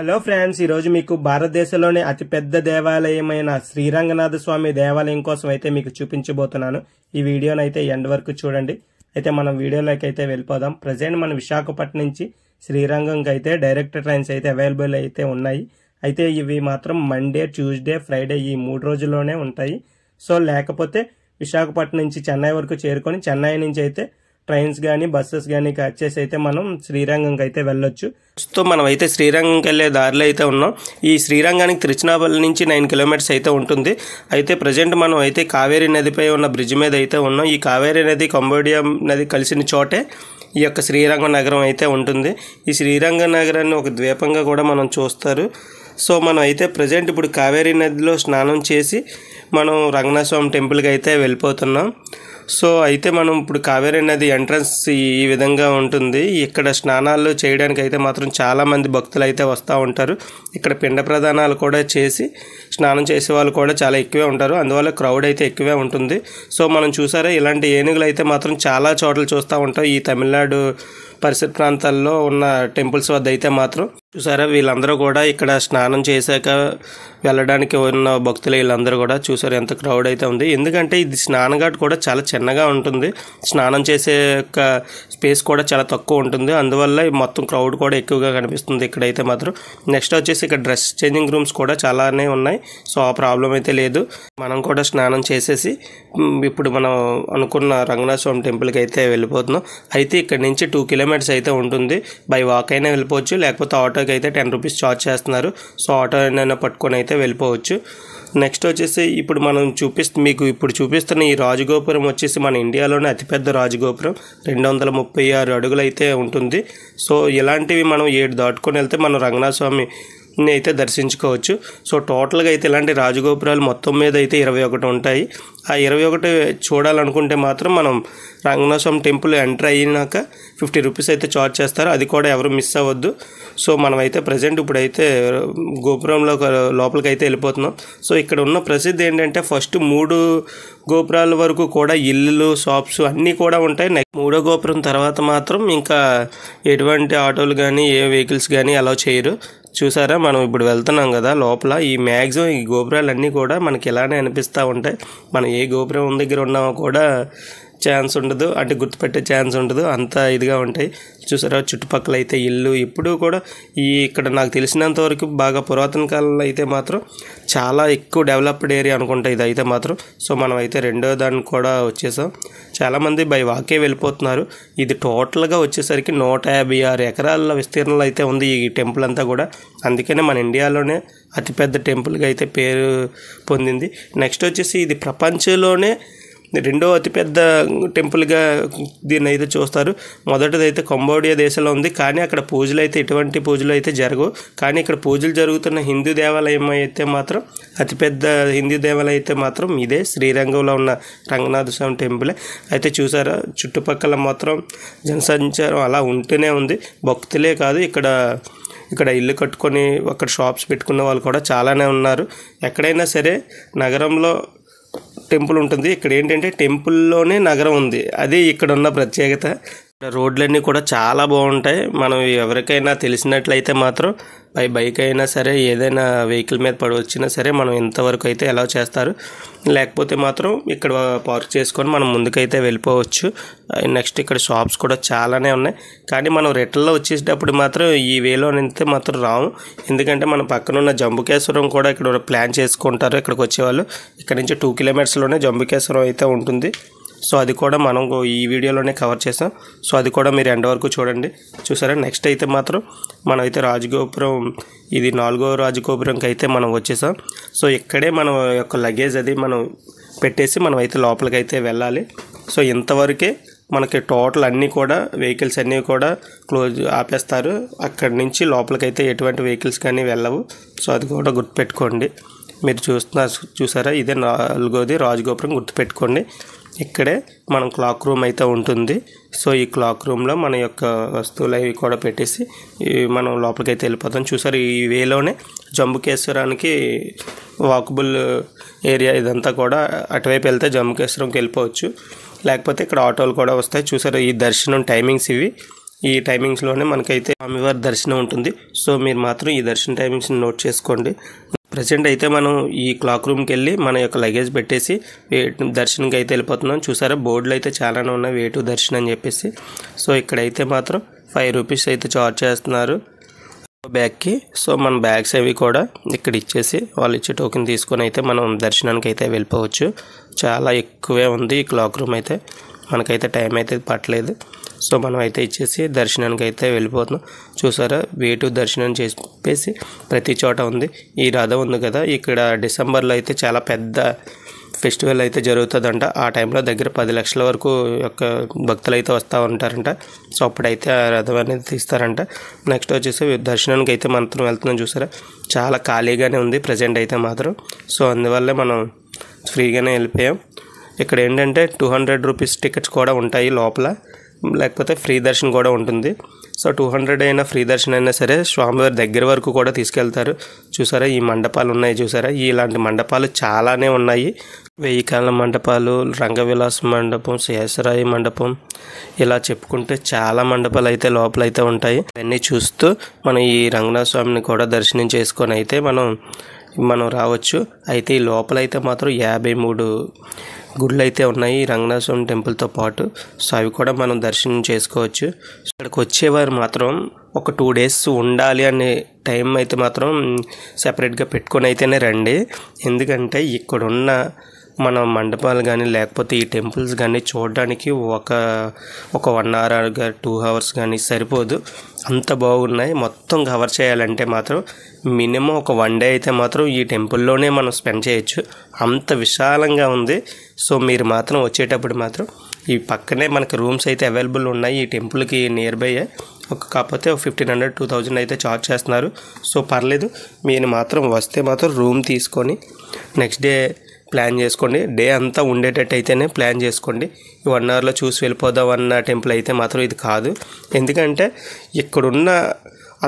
Hello friends, ఈరోజు మీకు భారతదేశంలోని అతిపెద్ద దేవాలయమైన శ్రీరంగనాథ స్వామి దేవాలయం కోసం అయితే మీకు చూపించబోతున్నాను. ఈ వీడియోని అయితే ఎండ్ వరకు చూడండి. అయితే మనం వీడియోలోకి అయితే వెళ్ళిపోదాం. ప్రజెంట్ మన విశాఖపట్నం నుంచి శ్రీరంగంకి అయితే డైరెక్ట్ ట్రైన్స్ అయితే అవైలబుల్ అయితే ఉన్నాయి. అయితే ఇవి మాత్రం మండే, ట్యూస్డే, ఫ్రైడే ఈ 3 రోజుల్లోనే ఉంటాయి. సో లేకపోతే విశాఖపట్నం నుంచి చెన్నై వరకు చేరుకొని చెన్నై నుంచి అయితే ట్రైన్స్ కానీ బస్సెస్ కానీ వచ్చేసి అయితే మనం శ్రీరంగంకి అయితే వెళ్ళొచ్చు. సో మనం అయితే శ్రీరంగంకి వెళ్ళే దారిలో అయితే ఉన్నాం. ఈ శ్రీరంగానికి తిరుచినాపల్లి నుంచి 9 కిలోమీటర్స్ అయితే ఉంటుంది. అయితే ప్రజెంట్ మనం అయితే కావేరీ నదిపై ఉన్న బ్రిడ్జ్ మీద అయితే ఉన్నాం. ఈ కావేరీ నది కంబోడియా నది కలిసిన చోటే ఈ యొక్క శ్రీరంగం నగరం అయితే ఉంటుంది. ఈ శ్రీరంగం నగరాన్ని ఒక ద్వీపంగా కూడా మనం చూస్తారు. సో మనం అయితే ప్రజెంట్ ఇప్పుడు కావేరీ నదిలో స్నానం చేసి మనం రంగనాథ స్వామి టెంపుల్కి అయితే వెళ్ళిపోతున్నాం. సో అయితే మనం ఇప్పుడు కావేరీ నది ఎంట్రన్స్ ఈ విధంగా ఉంటుంది. ఇక్కడ స్నానాలు చేయడానికి అయితే మాత్రం చాలామంది భక్తులు అయితే వస్తూ ఉంటారు. ఇక్కడ పిండ ప్రదానాలు కూడా చేసి స్నానం చేసే వాళ్ళు కూడా చాలా ఎక్కువే ఉంటారు. అందువల్ల క్రౌడ్ అయితే ఎక్కువే ఉంటుంది. సో మనం చూసారా, ఇలాంటి ఏనుగులు అయితే మాత్రం చాలా చోట్ల చూస్తూ ఉంటాం. ఈ తమిళనాడు పరిసర ప్రాంతాల్లో ఉన్న టెంపుల్స్ వద్ద అయితే మాత్రం చూసారా, వీళ్ళందరూ కూడా ఇక్కడ స్నానం చేశాక వెళ్ళడానికి ఉన్న భక్తులు వీళ్ళందరూ కూడా చూసారు ఎంత క్రౌడ్ అయితే ఉంది. ఎందుకంటే ఇది స్నానఘాట్ కూడా చాలా చిన్నగా ఉంటుంది. స్నానం చేసే యొక్క స్పేస్ కూడా చాలా తక్కువ ఉంటుంది. అందువల్ల మొత్తం క్రౌడ్ కూడా ఎక్కువగా కనిపిస్తుంది ఇక్కడైతే మాత్రం. నెక్స్ట్ వచ్చేసి ఇక్కడ డ్రెస్ చేంజింగ్ రూమ్స్ కూడా చాలానే ఉన్నాయి. సో ఆ ప్రాబ్లం అయితే లేదు. మనం కూడా స్నానం చేసేసి ఇప్పుడు మనం అనుకున్న రంగనాథ స్వామి టెంపుల్కి అయితే వెళ్ళిపోతున్నాం. అయితే ఇక్కడ నుంచి 2 కిలోమీటర్స్ అయితే ఉంటుంది. బై వాక్ అయినా వెళ్ళిపోవచ్చు, లేకపోతే ఆటోకి అయితే 10 రూపీస్ ఛార్జ్ చేస్తున్నారు. సో ఆటో అయినా పట్టుకొని అయితే వెళ్ళిపోవచ్చు. నెక్స్ట్ వచ్చేసి ఇప్పుడు మనం మీకు ఇప్పుడు చూపిస్తున్న ఈ రాజగోపురం వచ్చేసి మన ఇండియాలోనే అతిపెద్ద రాజగోపురం. 236 అడుగులు అయితే ఉంటుంది. సో ఇలాంటివి మనం 7 దాటుకొని వెళ్తే మనం రంగనాథ స్వామి అయితే దర్శించుకోవచ్చు. సో టోటల్గా అయితే ఇలాంటి రాజగోపురాలు మొత్తం మీద అయితే 21 ఉంటాయి. ఆ 21 చూడాలనుకుంటే మాత్రం మనం రంగనాథ స్వామి టెంపుల్ ఎంటర్ అయినాక 50 రూపీస్ అయితే ఛార్జ్ చేస్తారు. అది కూడా ఎవరు మిస్ అవ్వద్దు. సో మనమైతే ప్రజెంట్ ఇప్పుడైతే గోపురంలో లోపలికి అయితే వెళ్ళిపోతున్నాం. సో ఇక్కడ ఉన్న ప్రసిద్ధి ఏంటంటే ఫస్ట్ 3 గోపురాల వరకు కూడా ఇల్లులు, షాప్స్ అన్నీ కూడా ఉంటాయి. నెక్స్ట్ 3వ గోపురం తర్వాత మాత్రం ఇంకా ఎటువంటి ఆటోలు కానీ ఏ వెహికల్స్ కానీ అలౌ చేయరు. చూసారా, మనం ఇప్పుడు వెళ్తున్నాం కదా లోపల. ఈ మ్యాక్సిమం ఈ గోపురాలన్నీ కూడా మనకి ఇలానే అనిపిస్తూ ఉంటాయి. మనం ఏ గోపురం దగ్గర ఉన్నామో కూడా ఛాన్స్ ఉండదు, అంటే గుర్తుపెట్టే ఛాన్స్ ఉండదు, అంత ఇదిగా ఉంటాయి. చూసారా, చుట్టుపక్కల అయితే ఇల్లు ఇప్పుడు కూడా ఇక్కడ నాకు తెలిసినంత వరకు బాగా పురాతన కాలంలో అయితే మాత్రం చాలా ఎక్కువ డెవలప్డ్ ఏరియా అనుకుంటా ఇది అయితే మాత్రం. సో మనం అయితే 2వ దానికి కూడా వచ్చేసాం. చాలామంది బై వాకే వెళ్ళిపోతున్నారు. ఇది టోటల్గా వచ్చేసరికి 156 ఎకరాల విస్తీర్ణంలో అయితే ఉంది ఈ టెంపుల్ అంతా కూడా. అందుకనే మన ఇండియాలోనే అతిపెద్ద టెంపుల్గా అయితే పేరు పొందింది. నెక్స్ట్ వచ్చేసి ఇది ప్రపంచంలోనే 2వ అతిపెద్ద టెంపుల్గా దీన్ని అయితే చూస్తారు. మొదటిదైతే కంబోడియా దేశంలో ఉంది, కానీ అక్కడ పూజలు అయితే ఎటువంటి పూజలు అయితే జరగవు. కానీ ఇక్కడ పూజలు జరుగుతున్న హిందూ దేవాలయం అయితే మాత్రం అతిపెద్ద హిందూ దేవాలయం అయితే మాత్రం ఇదే శ్రీరంగంలో ఉన్న రంగనాథ స్వామి టెంపులే. అయితే చూసారా, చుట్టుపక్కల మాత్రం జనసంచారం అలా ఉంటూనే ఉంది. భక్తులే కాదు, ఇక్కడ ఇల్లు కట్టుకొని అక్కడ షాప్స్ పెట్టుకున్న వాళ్ళు కూడా చాలానే ఉన్నారు. ఎక్కడైనా సరే నగరంలో టెంపుల్ ఉంటుంది. ఇక్కడ ఏంటంటే టెంపుల్లోనే నగరం ఉంది. అది ఇక్కడ ఉన్న ప్రత్యేకత. రోడ్లన్నీ కూడా చాలా బాగుంటాయి. మనం ఎవరికైనా తెలిసినట్లయితే మాత్రం బైక్ అయినా సరే ఏదైనా వెహికల్ మీద పడి వచ్చినా సరే మనం ఇంతవరకు అయితే అలౌ చేస్తారు. లేకపోతే మాత్రం ఇక్కడ పార్క్ చేసుకొని మనం ముందుకైతే వెళ్ళిపోవచ్చు. నెక్స్ట్ ఇక్కడ షాప్స్ కూడా చాలానే ఉన్నాయి. కానీ మనం రిటర్న్లో వచ్చేటప్పుడు మాత్రం ఈ వేలో అయితే మాత్రం రాము. ఎందుకంటే మన పక్కన ఉన్న జంబుకేశ్వరం కూడా ఇక్కడ ప్లాన్ చేసుకుంటారు ఇక్కడికి వచ్చేవాళ్ళు. ఇక్కడ నుంచి 2 కిలోమీటర్స్లోనే జంబుకేశ్వరం అయితే ఉంటుంది. సో అది కూడా మనం ఈ వీడియోలోనే కవర్ చేసాం. సో అది కూడా మీరు ఎండ్ వరకు చూడండి. చూసారా, నెక్స్ట్ అయితే మాత్రం మనం అయితే రాజగోపురం, ఇది 4వ రాజగోపురంకి అయితే మనం వచ్చేసాం. సో ఇక్కడే మనం యొక్క లగేజ్ అది మనం పెట్టేసి మనం అయితే లోపలికి అయితే వెళ్ళాలి. సో ఇంతవరకే మనకి టోటల్ అన్నీ కూడా వెహికల్స్ అన్నీ కూడా ఆపేస్తారు. అక్కడి నుంచి లోపలికైతే ఎటువంటి వెహికల్స్ కానీ వెళ్ళవు. సో అది కూడా గుర్తుపెట్టుకోండి. మీరు చూసారా, ఇదే 4వది రాజగోపురం, గుర్తుపెట్టుకోండి. ఇక్కడే మనం క్లాక్ రూమ్ అయితే ఉంటుంది. సో ఈ క్లాక్ రూమ్లో మన యొక్క వస్తువులు అవి కూడా పెట్టేసి మనం లోపలికి అయితే వెళ్ళిపోతాం. చూసారు, ఈ వేలోనే జంబుకేశ్వరానికి వాకబుల్ ఏరియా ఇదంతా కూడా. అటువైపు వెళ్తే జంబుకేశ్వరంకి వెళ్ళిపోవచ్చు, లేకపోతే ఇక్కడ ఆటోలు కూడా వస్తాయి. చూసారు, ఈ దర్శనం టైమింగ్స్ ఇవి. ఈ టైమింగ్స్లోనే మనకైతే స్వామివారి దర్శనం ఉంటుంది. సో మీరు మాత్రం ఈ దర్శన టైమింగ్స్ని నోట్ చేసుకోండి. ప్రజెంట్ అయితే మనం ఈ క్లాక్ రూమ్కి వెళ్ళి మన యొక్క లగేజ్ పెట్టేసి దర్శనంకి అయితే వెళ్ళిపోతున్నాం. చూసారా బోర్డులు అయితే చాలానే ఉన్నాయి, వే టు దర్శనం అని చెప్పేసి. సో ఇక్కడైతే మాత్రం 5 రూపీస్ అయితే చార్జ్ చేస్తున్నారు బ్యాగ్కి. సో మన బ్యాగ్స్ అవి కూడా ఇక్కడ ఇచ్చేసి వాళ్ళు ఇచ్చే టోకెన్ తీసుకొని అయితే మనం దర్శనానికి అయితే వెళ్ళిపోవచ్చు. చాలా ఎక్కువే ఉంది ఈ క్లాక్ రూమ్ అయితే, మనకైతే టైం అయితే పట్టలేదు. సో మనం అయితే ఇచ్చేసి దర్శనానికి అయితే వెళ్ళిపోతున్నాం. చూసారా వే టు దర్శనం చేసి ప్రతి చోట ఉంది. ఈ రథం ఉంది కదా, ఇక్కడ డిసెంబర్లో అయితే చాలా పెద్ద ఫెస్టివల్ అయితే జరుగుతుందంట. ఆ టైంలో దగ్గర 10 లక్షల వరకు యొక్క భక్తులు అయితే వస్తూ ఉంటారంట. సో అప్పుడైతే ఆ రథం అనేది తీస్తారంట. నెక్స్ట్ వచ్చేసి దర్శనానికి అయితే మాత్రం వెళ్తున్నాం. చూసారా చాలా ఖాళీగానే ఉంది ప్రజెంట్ అయితే మాత్రం. సో అందువల్లే మనం ఫ్రీగానే వెళ్ళిపోయాం. ఇక్కడ ఏంటంటే 200 రూపీస్ టికెట్స్ కూడా ఉంటాయి లోపల, లేకపోతే ఫ్రీ దర్శనం కూడా ఉంటుంది. సో 200 అయినా ఫ్రీ దర్శనం అయినా సరే స్వామివారి దగ్గర వరకు కూడా తీసుకెళ్తారు. చూసారా ఈ మండపాలు ఉన్నాయి, చూసారా ఇలాంటి మండపాలు చాలానే ఉన్నాయి. 1000 కాళ్ళ మండపాలు, రంగవిలాస్ మండపం, శేషరాయి మండపం, ఇలా చెప్పుకుంటే చాలా మండపాలు అయితే లోపల అయితే ఉంటాయి. అన్నీ చూస్తూ మనం ఈ రంగనాథ స్వామిని కూడా దర్శనం చేసుకొని అయితే మనం రావచ్చు. అయితే ఈ లోపల అయితే మాత్రం 53 గుళ్ళు అయితే ఉన్నాయి రంగనాథ స్వామి టెంపుల్తో పాటు. సో అవి కూడా మనం దర్శనం చేసుకోవచ్చు. ఇక్కడికి వచ్చేవారు మాత్రం ఒక 2 డేస్ ఉండాలి అనే టైం అయితే మాత్రం సెపరేట్గా పెట్టుకొని అయితేనే రండి. ఎందుకంటే ఇక్కడున్న మన మండపాలు కానీ లేకపోతే ఈ టెంపుల్స్ కానీ చూడడానికి ఒక 1 అవర్ 2 అవర్స్ కానీ సరిపోదు, అంత బాగున్నాయి. మొత్తం కవర్ చేయాలంటే మాత్రం మినిమం ఒక 1 డే అయితే మాత్రం ఈ టెంపుల్లోనే మనం స్పెండ్ చేయొచ్చు, అంత విశాలంగా ఉంది. సో మీరు మాత్రం వచ్చేటప్పుడు మాత్రం ఈ పక్కనే మనకి రూమ్స్ అయితే అవైలబుల్ ఉన్నాయి ఈ టెంపుల్కి నియర్ బై. కాకపోతే 1500-2000 అయితే చార్జ్ చేస్తున్నారు. సో పర్లేదు, మీరు మాత్రం వస్తే మాత్రం రూమ్ తీసుకొని నెక్స్ట్ డే ప్లాన్ చేసుకోండి. డే అంతా ఉండేటట్టు అయితేనే ప్లాన్ చేసుకోండి. 1 అవర్లో చూసి వెళ్ళిపోదాం అన్న టెంపుల్ అయితే మాత్రం ఇది కాదు. ఎందుకంటే ఇక్కడున్న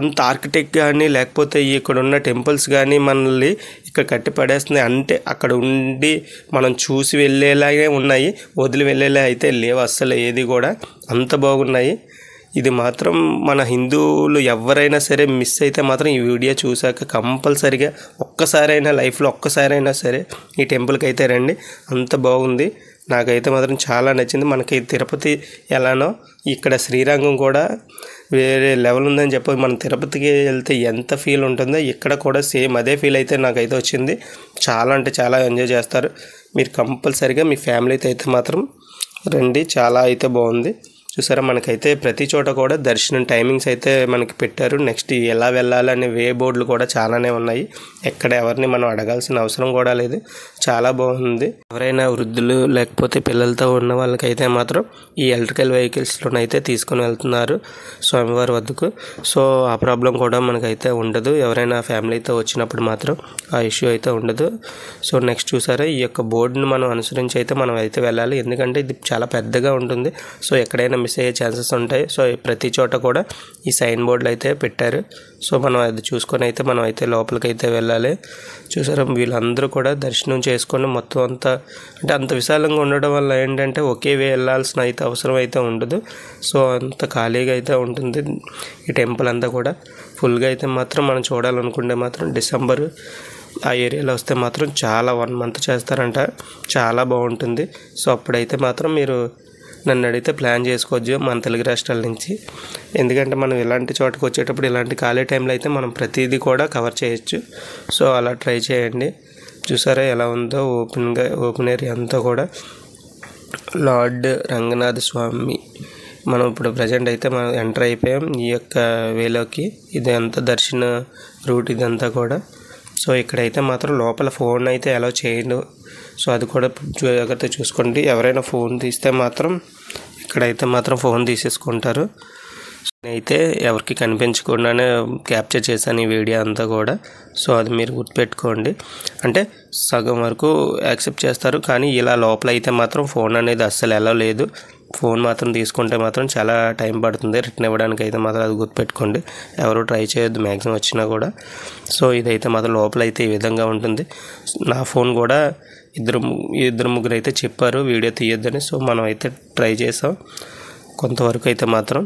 అంత ఆర్కిటెక్ట్ కానీ లేకపోతే ఇక్కడున్న టెంపుల్స్ కానీ మనల్ని ఇక్కడ కట్టి పడేస్తున్నాయి అంటే అక్కడ ఉండి మనం చూసి వెళ్ళేలాగే ఉన్నాయి, వదిలి వెళ్ళేలా అయితే లేవు అస్సలు ఏది కూడా, అంత బాగున్నాయి. ఇది మాత్రం మన హిందువులు ఎవరైనా సరే మిస్ అయితే మాత్రం ఈ వీడియో చూశాక కంపల్సరిగా ఒక్కసారైనా లైఫ్లో ఒక్కసారైనా సరే ఈ టెంపుల్కి అయితే రండి, అంత బాగుంది. నాకైతే మాత్రం చాలా నచ్చింది. మనకి తిరుపతి ఎలానో ఇక్కడ శ్రీరంగం కూడా వేరే లెవెల్ ఉందని చెప్పి మనం తిరుపతికి వెళ్తే ఎంత ఫీల్ ఉంటుందో ఇక్కడ కూడా సేమ్ అదే ఫీల్ అయితే నాకైతే వచ్చింది. చాలా అంటే చాలా ఎంజాయ్ చేస్తారు. మీరు కంపల్సరిగా మీ ఫ్యామిలీతో అయితే మాత్రం రండి, చాలా అయితే బాగుంది. చూసారా మనకైతే ప్రతి చోట కూడా దర్శనం టైమింగ్స్ అయితే మనకి పెట్టారు. నెక్స్ట్ ఎలా వెళ్ళాలనే వే బోర్డులు కూడా చాలానే ఉన్నాయి. ఎక్కడ ఎవరిని మనం అడగాల్సిన అవసరం కూడా లేదు, చాలా బాగుంది. ఎవరైనా వృద్ధులు లేకపోతే పిల్లలతో ఉన్న వాళ్ళకైతే మాత్రం ఈ ఎలక్ట్రికల్ వెహికల్స్లోనైతే తీసుకొని వెళ్తున్నారు స్వామివారి వద్దకు. సో ఆ ప్రాబ్లం కూడా మనకైతే ఉండదు. ఎవరైనా ఫ్యామిలీతో వచ్చినప్పుడు మాత్రం ఆ ఇష్యూ అయితే ఉండదు. సో నెక్స్ట్ చూసారా ఈ యొక్క బోర్డుని మనం అనుసరించి అయితే మనం అయితే వెళ్ళాలి. ఎందుకంటే ఇది చాలా పెద్దగా ఉంటుంది. సో ఎక్కడైనా మిస్ అయ్యే ఛాన్సెస్ ఉంటాయి. సో ప్రతి చోట కూడా ఈ సైన్ బోర్డులు అయితే పెట్టారు. సో మనం అది చూసుకొని అయితే మనం అయితే లోపలికి అయితే వెళ్ళాలి. చూసారా వీళ్ళందరూ కూడా దర్శనం చేసుకొని మొత్తం అంతా అంటే అంత విశాలంగా ఉండడం వల్ల ఏంటంటే ఒకే వే వెళ్ళాల్సిన అయితే అవసరం అయితే ఉండదు. సో అంత ఖాళీగా అయితే ఉంటుంది ఈ టెంపుల్ అంతా కూడా. ఫుల్గా అయితే మాత్రం మనం చూడాలనుకుంటే మాత్రం డిసెంబర్ ఆ ఏరియాలో వస్తే మాత్రం చాలా 1 మంత్ చేస్తారంట, చాలా బాగుంటుంది. సో అప్పుడైతే మాత్రం మీరు నన్ను అడిగితే ప్లాన్ చేసుకోవచ్చు మన తెలుగు రాష్ట్రాల నుంచి. ఎందుకంటే మనం ఇలాంటి చోటుకు వచ్చేటప్పుడు ఇలాంటి ఖాళీ టైంలో అయితే మనం ప్రతిదీ కూడా కవర్ చేయొచ్చు. సో అలా ట్రై చేయండి. చూసారా ఎలా ఉందో ఓపెన్ ఏరియా అంతా కూడా. లార్డ్ రంగనాథ స్వామి మనం ఇప్పుడు ప్రజెంట్ అయితే మనం ఎంటర్ అయిపోయాం ఈ యొక్క వేలోకి. ఇదంతా దర్శన రూట్ ఇదంతా కూడా. సో ఇక్కడైతే మాత్రం లోపల ఫోన్ అయితే అలౌ చేయను. సో అది కూడా జాగ్రత్త చూసుకోండి. ఎవరైనా ఫోన్ తీస్తే మాత్రం ఇక్కడైతే మాత్రం ఫోన్ తీసేసుకుంటారు. నేనైతే ఎవరికి కనిపించకుండానే క్యాప్చర్ చేశాను ఈ వీడియో అంతా కూడా. సో అది మీరు గుర్తుపెట్టుకోండి. అంటే సగం వరకు యాక్సెప్ట్ చేస్తారు, కానీ ఇలా లోపల అయితే మాత్రం ఫోన్ అనేది అస్సలు అలౌ లేదు. ఫోన్ మాత్రం తీసుకుంటే మాత్రం చాలా టైం పడుతుంది రిటర్న్ ఇవ్వడానికి అయితే మాత్రం, అది గుర్తుపెట్టుకోండి. ఎవరు ట్రై చేయొద్దు మ్యాక్సిమం వచ్చినా కూడా. సో ఇదైతే మాత్రం లోపల అయితే ఈ విధంగా ఉంటుంది. నా ఫోన్ కూడా ఇద్దరు ముగ్గురు అయితే చెప్పారు వీడియో తీయొద్దని. సో మనం అయితే ట్రై చేసాం కొంతవరకు అయితే మాత్రం.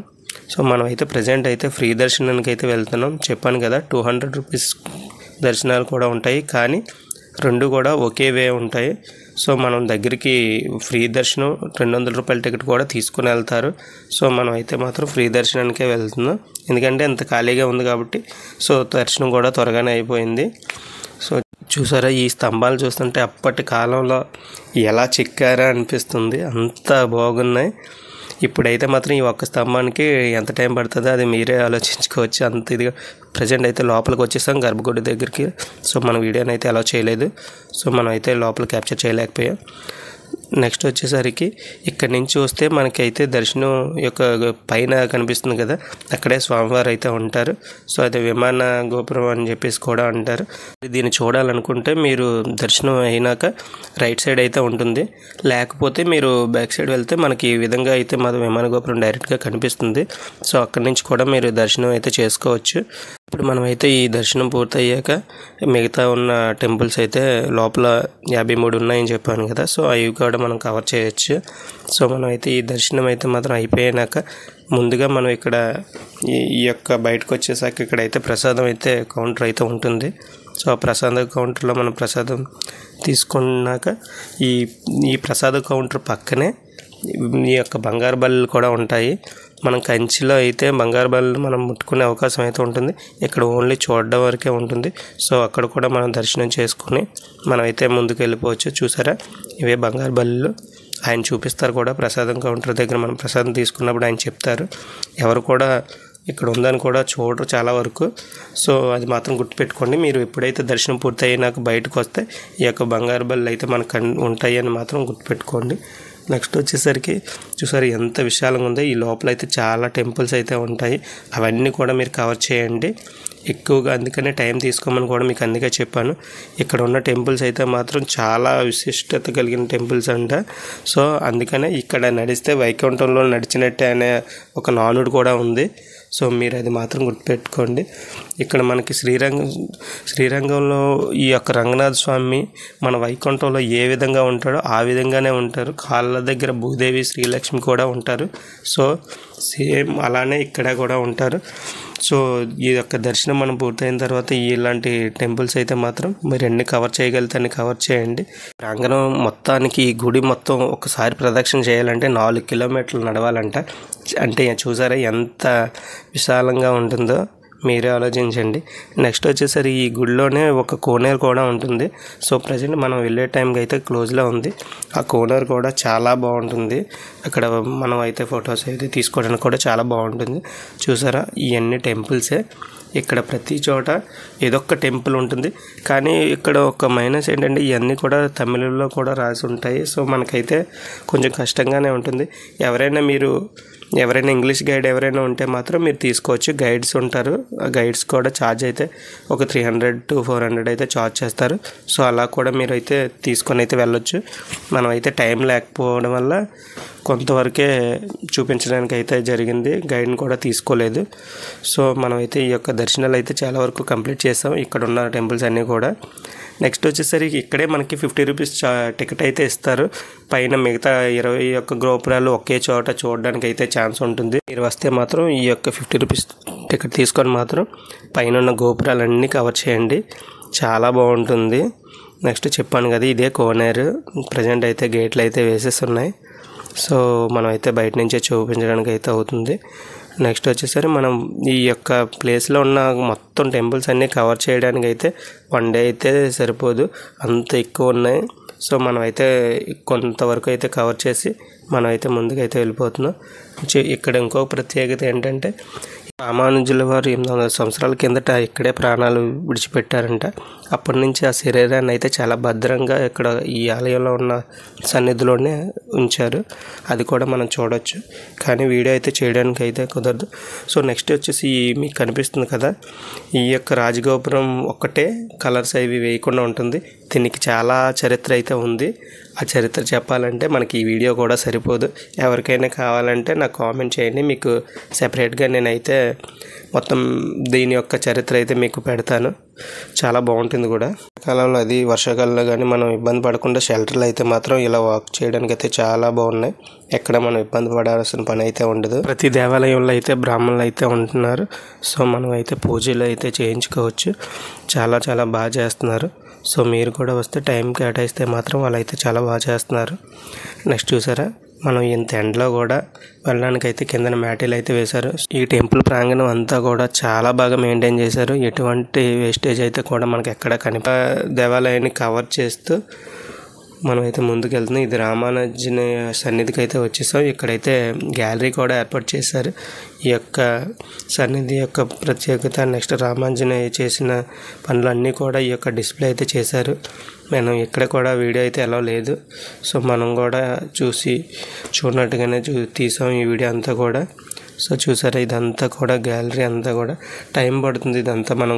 సో మనమైతే ప్రజెంట్ అయితే ఫ్రీ దర్శనానికి అయితే వెళ్తున్నాం. చెప్పాను కదా 200 రూపీస్ దర్శనాలు కూడా ఉంటాయి, కానీ రెండు కూడా ఒకే వే ఉంటాయి. సో మనం దగ్గరికి ఫ్రీ దర్శనం 200 రూపాయల టికెట్ కూడా తీసుకుని వెళ్తారు. సో మనం అయితే మాత్రం ఫ్రీ దర్శనానికే వెళ్తున్నాం, ఎందుకంటే అంత ఖాళీగా ఉంది కాబట్టి. సో దర్శనం కూడా త్వరగానే అయిపోయింది. సో చూసారా, ఈ స్తంభాలు చూస్తుంటే అప్పటి కాలంలో ఎలా చెక్కారా అనిపిస్తుంది, అంత బాగున్నాయి. ఇప్పుడైతే మాత్రం ఈ ఒక్క స్తంభానికి ఎంత టైం పడుతుందో అది మీరే ఆలోచించుకోవచ్చు. అంత ఇదిగా ప్రజెంట్ అయితే లోపలికి వచ్చేసాం గర్భగుడి దగ్గరికి. సో మన వీడియోని అయితే అలా చేయలేదు, సో మనం అయితే లోపల క్యాప్చర్ చేయలేకపోయాం. నెక్స్ట్ వచ్చేసరికి ఇక్కడి నుంచి వస్తే మనకైతే దర్శనం యొక్క పైన కనిపిస్తుంది కదా, అక్కడే స్వామివారు అయితే ఉంటారు. సో అది విమాన గోపురం అని చెప్పేసి కూడా అంటారు. దీన్ని చూడాలనుకుంటే మీరు దర్శనం అయినాక రైట్ సైడ్ అయితే ఉంటుంది, లేకపోతే మీరు బ్యాక్ సైడ్ వెళ్తే మనకి ఈ విధంగా అయితే మన విమాన గోపురం డైరెక్ట్గా కనిపిస్తుంది. సో అక్కడి నుంచి కూడా మీరు దర్శనం అయితే చేసుకోవచ్చు. ఇప్పుడు మనమైతే ఈ దర్శనం పూర్తయ్యాక మిగతా ఉన్న టెంపుల్స్ అయితే లోపల 53 ఉన్నాయని చెప్పాను కదా, సో అవి కూడా మనం కవర్ చేయొచ్చు. సో మనం అయితే ఈ దర్శనం అయితే మాత్రం అయిపోయాక ముందుగా మనం ఇక్కడ ఈ యొక్క బయటకు వచ్చేసాక ఇక్కడైతే ప్రసాదం అయితే కౌంటర్ అయితే ఉంటుంది. సో ఆ ప్రసాద కౌంటర్లో మనం ప్రసాదం తీసుకున్నాక ఈ ప్రసాద కౌంటర్ పక్కనే ఈ యొక్క బంగారు బళ్ళు కూడా ఉంటాయి. మనం కంచిలో అయితే బంగారు బళ్ళు మనం ముట్టుకునే అవకాశం అయితే ఉంటుంది, ఇక్కడ ఓన్లీ చూడడం వరకే ఉంటుంది. సో అక్కడ కూడా మనం దర్శనం చేసుకుని మనం అయితే ముందుకు వెళ్ళిపోవచ్చు. చూసారా, ఇవే బంగారు బళ్ళు. ఆయన చూపిస్తారు కూడా ప్రసాదం కౌంటర్ దగ్గర. మనం ప్రసాదం తీసుకున్నప్పుడు ఆయన చెప్తారు. ఎవరు కూడా ఇక్కడ ఉందని కూడా చూడరు చాలా వరకు. సో అది మాత్రం గుర్తుపెట్టుకోండి. మీరు ఎప్పుడైతే దర్శనం పూర్తయినాక బయటకు వస్తే ఈ యొక్క బంగారు బళ్ళు అయితే మనకు ఉంటాయి అని మాత్రం గుర్తుపెట్టుకోండి. నెక్స్ట్ వచ్చేసరికి చూసారు ఎంత విశాలంగా ఉందో. ఈ లోపల అయితే చాలా టెంపుల్స్ అయితే ఉంటాయి, అవన్నీ కూడా మీరు కవర్ చేయండి ఎక్కువగా. అందుకనే టైం తీసుకోమని కూడా మీకు అందుకే చెప్పాను. ఇక్కడ ఉన్న టెంపుల్స్ అయితే మాత్రం చాలా విశిష్టత కలిగిన టెంపుల్స్ అంట. సో అందుకనే ఇక్కడ నడిస్తే వైకుంఠంలో నడిచినట్టే అనే ఒక నానుడు కూడా ఉంది. సో మీరు అది మాత్రం గుర్తుపెట్టుకోండి. ఇక్కడ మనకి శ్రీరంగంలో ఈ యొక్క రంగనాథ స్వామి మన వైకుంఠంలో ఏ విధంగా ఉంటాడో ఆ విధంగానే ఉంటారు. కాళ్ళ దగ్గర భూదేవి శ్రీలక్ష్మి కూడా ఉంటారు. సో సేమ్ అలానే ఇక్కడ కూడా ఉంటారు. సో ఈ యొక్క దర్శనం మనం పూర్తయిన తర్వాత ఇలాంటి టెంపుల్స్ అయితే మాత్రం మీరు ఎన్ని కవర్ చేయగలిగితే కవర్ చేయండి. ప్రాంగణం మొత్తానికి ఈ గుడి మొత్తం ఒకసారి ప్రదక్షిణ చేయాలంటే 4 కిలోమీటర్లు నడవాలంట. అంటే చూసారా ఎంత విశాలంగా ఉంటుందో, మీరే ఆలోచించండి. నెక్స్ట్ వచ్చేసరి ఈ గుడిలోనే ఒక కోనేరు కూడా ఉంటుంది. సో ప్రజెంట్ మనం వెళ్ళే టైంకి అయితే క్లోజ్లో ఉంది. ఆ కోనేరు కూడా చాలా బాగుంటుంది. అక్కడ మనం అయితే ఫొటోస్ అయితే తీసుకోవడానికి కూడా చాలా బాగుంటుంది. చూసారా, ఇవన్నీ టెంపుల్సే. ఇక్కడ ప్రతి చోట ఏదొక్క టెంపుల్ ఉంటుంది, కానీ ఇక్కడ ఒక మైనస్ ఏంటంటే ఇవన్నీ కూడా తమిళంలో కూడా రాసి ఉంటాయి. సో మనకైతే కొంచెం కష్టంగానే ఉంటుంది. ఎవరైనా ఇంగ్లీష్ గైడ్ ఎవరైనా ఉంటే మాత్రం మీరు తీసుకోవచ్చు. గైడ్స్ ఉంటారు, ఆ గైడ్స్ కూడా ఛార్జ్ అయితే ఒక 300 to 400 అయితే ఛార్జ్ చేస్తారు. సో అలా కూడా మీరు అయితే తీసుకొని అయితే వెళ్ళొచ్చు. మనం అయితే టైం లేకపోవడం వల్ల కొంతవరకే చూపించడానికి అయితే జరిగింది, గైడ్ని కూడా తీసుకోలేదు. సో మనమైతే ఈ యొక్క దర్శనాలు అయితే చాలా వరకు కంప్లీట్ చేస్తాం ఇక్కడ ఉన్న టెంపుల్స్ అన్నీ కూడా. నెక్స్ట్ వచ్చేసరికి ఇక్కడే మనకి 50 రూపీస్ టికెట్ అయితే ఇస్తారు. పైన మిగతా 21 గోపురాలు ఒకే చోట చూడడానికి అయితే ఛాన్స్ ఉంటుంది. మీరు వస్తే మాత్రం ఈ యొక్క 50 రూపీస్ టికెట్ తీసుకొని మాత్రం పైన ఉన్న గోపురాలన్నీ కవర్ చేయండి, చాలా బాగుంటుంది. నెక్స్ట్ చెప్పాను కదా, ఇదే కోనేరు. ప్రజెంట్ అయితే గేట్లు అయితే వేసేస్తున్నాయి. సో మనం అయితే బయట నుంచే చూపించడానికి అయితే అవుతుంది. నెక్స్ట్ వచ్చేసరి మనం ఈ యొక్క ప్లేస్లో ఉన్న మొత్తం టెంపుల్స్ అన్నీ కవర్ చేయడానికి అయితే 1 డే అయితే సరిపోదు, అంత ఎక్కువ ఉన్నాయి. సో మనం అయితే కొంతవరకు అయితే కవర్ చేసి మనం అయితే ముందుకైతే వెళ్ళిపోతున్నాం. ఇక్కడ ఇంకో ప్రత్యేకత ఏంటంటే రామానుజుల వారు 800 సంవత్సరాల కిందట ఇక్కడే ప్రాణాలు విడిచిపెట్టారంట. అప్పటి నుంచి ఆ శరీరాన్ని అయితే చాలా భద్రంగా ఇక్కడ ఈ ఆలయంలో ఉన్న సన్నిధిలోనే ఉంచారు. అది కూడా మనం చూడొచ్చు, కానీ వీడియో అయితే చేయడానికి అయితే కుదరదు. సో నెక్స్ట్ వచ్చేసి మీకు కనిపిస్తుంది కదా, ఈ యొక్క రాజగోపురం ఒక్కటే కలర్స్ అవి వేయకుండా ఉంటుంది. దీనికి చాలా చరిత్ర అయితే ఉంది. ఆ చరిత్ర చెప్పాలంటే మనకి ఈ వీడియో కూడా సరిపోదు. ఎవరికైనా కావాలంటే నాకు కామెంట్ చేయండి, మీకు సెపరేట్గా నేనైతే మొత్తం దీని యొక్క చరిత్ర అయితే మీకు పెడతాను. చాలా బాగుంటుంది కూడా. కాలంలో అది వర్షాకాలంలో కానీ మనం ఇబ్బంది పడకుండా షెల్టర్లు అయితే మాత్రం ఇలా వాక్ చేయడానికి అయితే చాలా బాగున్నాయి. ఎక్కడ మనం ఇబ్బంది పడాల్సిన పని అయితే ఉండదు. ప్రతి దేవాలయంలో అయితే బ్రాహ్మణులు అయితే ఉంటున్నారు. సో మనం అయితే పూజలు అయితే చేయించుకోవచ్చు. చాలా చాలా బాగా చేస్తున్నారు. సో మీరు కూడా వస్తే టైం కేటాయిస్తే మాత్రం వాళ్ళు అయితే చాలా బాగా చేస్తున్నారు. నెక్స్ట్ చూసారా, మనం ఇంత ఎండలో కూడా వెళ్ళడానికి అయితే కిందన మ్యాటీలు అయితే వేశారు. ఈ టెంపుల్ ప్రాంగణం అంతా కూడా చాలా బాగా మెయింటైన్ చేశారు. ఎటువంటి వేస్టేజ్ అయితే కూడా మనకి ఎక్కడ దేవాలయాన్ని కవర్ చేస్తూ మనమైతే ముందుకు వెళ్తున్నాం. ఇది రామానుజాచార్య సన్నిధికి అయితే వచ్చేసాం. ఇక్కడైతే గ్యాలరీ కూడా ఏర్పాటు చేశారు. ఈ యొక్క సన్నిధి యొక్క ప్రత్యేకత, నెక్స్ట్ రామానుజాచార్య చేసిన పనులన్నీ కూడా ఈ యొక్క డిస్ప్లే అయితే చేశారు. మనం ఇక్కడ కూడా వీడియో అయితే ఎలా లేదు. సో మనం కూడా చూడనట్టుగానే తీసాం ఈ వీడియో అంతా కూడా. సో చూసారా, ఇదంతా కూడా గ్యాలరీ అంతా కూడా టైం పడుతుంది. ఇదంతా మనం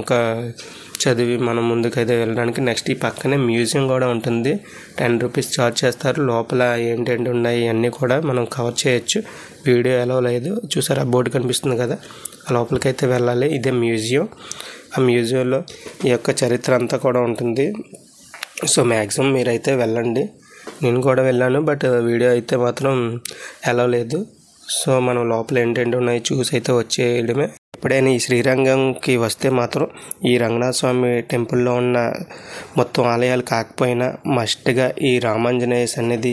చదివి మనం ముందుకైతే వెళ్ళడానికి. నెక్స్ట్ ఈ పక్కనే మ్యూజియం కూడా ఉంటుంది. 10 రూపీస్ ఛార్జ్ చేస్తారు. లోపల ఏంటంటే ఉన్నాయి అన్నీ కూడా మనం కవర్ చేయొచ్చు. వీడియో ఎలా లేదు. చూసారా, బోర్డు కనిపిస్తుంది కదా, ఆ లోపలికైతే వెళ్ళాలి. ఇదే మ్యూజియం. ఆ మ్యూజియంలో ఈ యొక్క చరిత్ర అంతా కూడా ఉంటుంది. సో మ్యాక్సిమం మీరైతే వెళ్ళండి. నేను కూడా వెళ్ళాను, బట్ వీడియో అయితే మాత్రం ఎలా లేదు. సో మనం లోపల ఏంటంటే ఉన్నాయి చూసి అయితే వచ్చేయడమే. ఎప్పుడైనా ఈ శ్రీరంగంకి వస్తే మాత్రం ఈ రంగనాథ స్వామి టెంపుల్లో ఉన్న మొత్తం ఆలయాలు కాకపోయినా మస్ట్గా ఈ రామాంజనేయ సన్నిధి,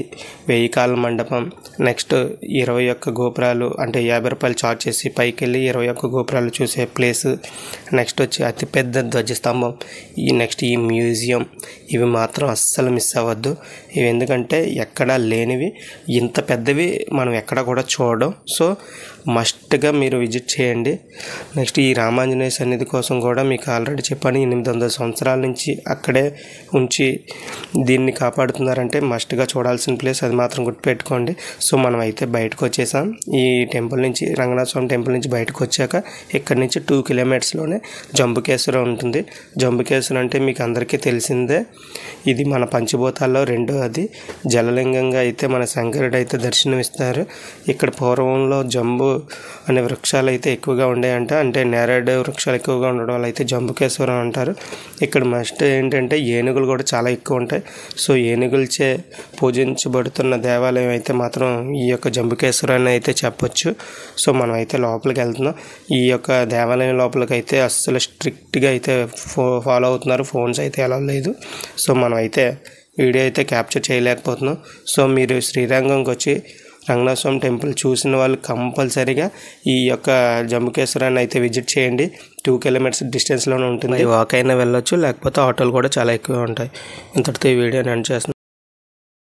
1000 కాళ్ళ మండపం, నెక్స్ట్ 21 గోపురాలు, అంటే 50 రూపాయలు ఛార్జ్ చేసి పైకి వెళ్ళి 21 గోపురాలు చూసే ప్లేస్, నెక్స్ట్ వచ్చి అతిపెద్ద ధ్వజస్తంభం, నెక్స్ట్ ఈ మ్యూజియం, ఇవి మాత్రం అస్సలు మిస్ అవ్వద్దు. ఇవి ఎందుకంటే ఎక్కడా లేనివి, ఇంత పెద్దవి మనం ఎక్కడ కూడా చూడడం. సో మస్ట్గా మీరు విజిట్ చేయండి. నెక్స్ట్ ఈ రామాంజనేయ సన్నిధి కోసం కూడా మీకు ఆల్రెడీ చెప్పాను, 800 సంవత్సరాల నుంచి అక్కడే ఉంచి దీన్ని కాపాడుతున్నారంటే మస్ట్గా చూడాల్సిన ప్లేస్. అది మాత్రం గుర్తుపెట్టుకోండి. సో మనం అయితే బయటకు వచ్చేసాం. ఈ టెంపుల్ నుంచి, రంగనాథ స్వామి టెంపుల్ నుంచి బయటకు వచ్చాక ఇక్కడ నుంచి 2 కిలోమీటర్స్లోనే జంబుకేశ్వరం ఉంటుంది. జంబుకేశ్వరం అంటే మీకు అందరికీ తెలిసిందే. ఇది మన పంచభూతాల్లో రెండోది. జలలింగంగా అయితే మన శంకరుడు అయితే దర్శనమిస్తారు. ఇక్కడ పూర్వంలో జంబు అనే వృక్షాలు అయితే ఎక్కువగా ఉండేయంట. అంటే నేరేడు వృక్షాలు ఎక్కువగా ఉండడం వల్ల అయితే జంబుకేశ్వరం అంటారు. ఇక్కడ మస్ట్ ఏంటంటే ఏనుగులు కూడా చాలా ఎక్కువ ఉంటాయి. సో ఏనుగులచే పూజించబడుతున్న దేవాలయం అయితే మాత్రం ఈ యొక్క జంబుకేశ్వరాన్ని అయితే చెప్పొచ్చు. సో మనం అయితే లోపలికి వెళ్తున్నాం. ఈ యొక్క దేవాలయం లోపలికి అయితే అస్సలు స్ట్రిక్ట్గా అయితే ఫాలో అవుతున్నారు. ఫోన్స్ అయితే ఎలా లేదు. సో మనం అయితే వీడియో అయితే క్యాప్చర్ చేయలేకపోతున్నాం. సో మీరు శ్రీరంగంకి వచ్చి రంగనాథ స్వామి టెంపుల్ చూసిన వాళ్ళు కంపల్సరీగా ఈ యొక్క జంబుకేశ్వరాన్ని అయితే విజిట్ చేయండి. 2 కిలోమీటర్స్ డిస్టెన్స్లోనే ఉంటుంది. వాక్ అయినా వెళ్ళొచ్చు, లేకపోతే ఆటోలు కూడా చాలా ఎక్కువ ఉంటాయి. ఇంతటితో ఈ వీడియోని ఎండ్ చేస్తున్నాను.